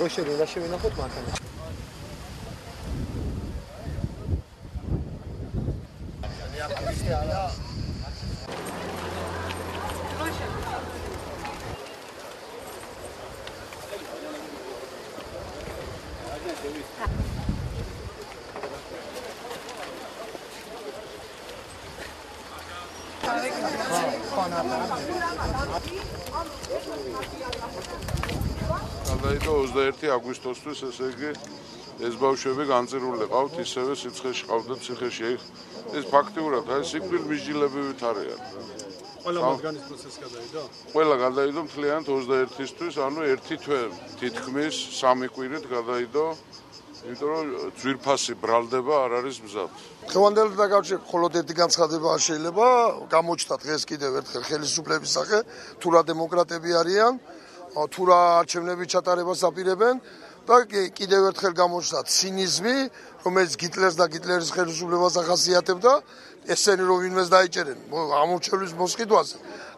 დროშები უნდა შევინახოთ მანქანა. გადაიდო 21 აგვისტოსთვის, ესე იგი ეს ბავშვები განწირული ყავთ, ისევე სიცხეში ყავდათ ციხეში. ეს ფაქტიურად აი სიკვდილ მისჯილებივით არიან. ყველა მათგანის პროცესი გადაიდო? ყველა გადაიდო მთლიანად 21-ისთვის, ანუ ერთი თვე თითქმის 3 კვირით გადაიდო, იმიტომ რომ ძვირფასი ბრალდება არ არის მზად. დღევანდელი დაკავშირებით მხოლოდ ერთი განცხადება შეიძლება გამოჩნდა დღეს კიდევ ერთხელ ხელისუფლების სახე, თუ რა დემოკრატები არიან, თუ რა არჩევნების ჩატარებას აპირებენ და კიდევ ერთხელ გამოჩნდა ცინიზმი, რომელიც გიტლერს და გიტლერის ხელისუფლებას ახასიათებდა, ესენი რომ ვინმეს დაიჭერენ ამორჩევლის მოსყიდვაზე.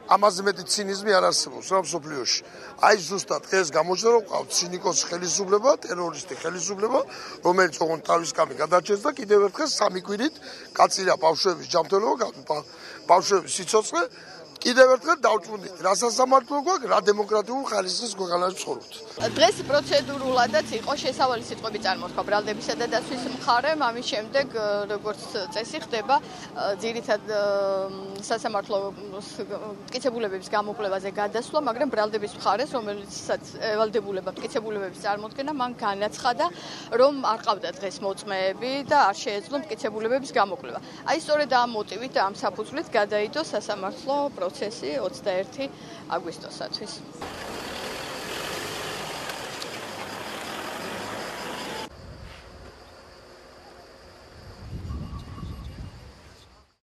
ამაზე მეტი ცინიზმი არ არსებობს რა მსოფლიოში. აი ზუსტად დღეს გამოჩნდა რომ ყავთ ცინიკოსი ხელისუფლება, ტერორისტი ხელისუფლება, რომელიც ოღონდ თავის კამი გადაჭერს და კიდევ ერთხელ 3 კვირით კაცირა ბავშვების ჯანმრთელობა, ბავშვების სიცოცხლე. კიდევ ერთხელ დავჭვდით, რა სასამართლო გვაქვს, რა დემოკრატიულ ხარისხის ქვეყანაში ვცხოვრობთ. დღეს პროცედურულადაც იყო შესავალი სიტყვები წარმოთქვა ბრალდებისა და დაცვის მხარემ, ამის შემდეგ როგორც წესი ხდება ძირითად სასამართლო მტკიცებულებების გამოკვლევაზე გადასვლა, მაგრამ ბრალდების მხარეს, რომელიცაც ევალდებულება მტკიცებულებების წარმოქმნა, მან განაცხადა, რომ არ ყავდა დღეს მოწმეები და არ შეეძლო მტკიცებულებების გამოკვლევა. აი სწორედ ამ მოტივით და ამ საფუძვლით გადაიდო სასამართლო პროცესი 21 აგვისტოსათვის.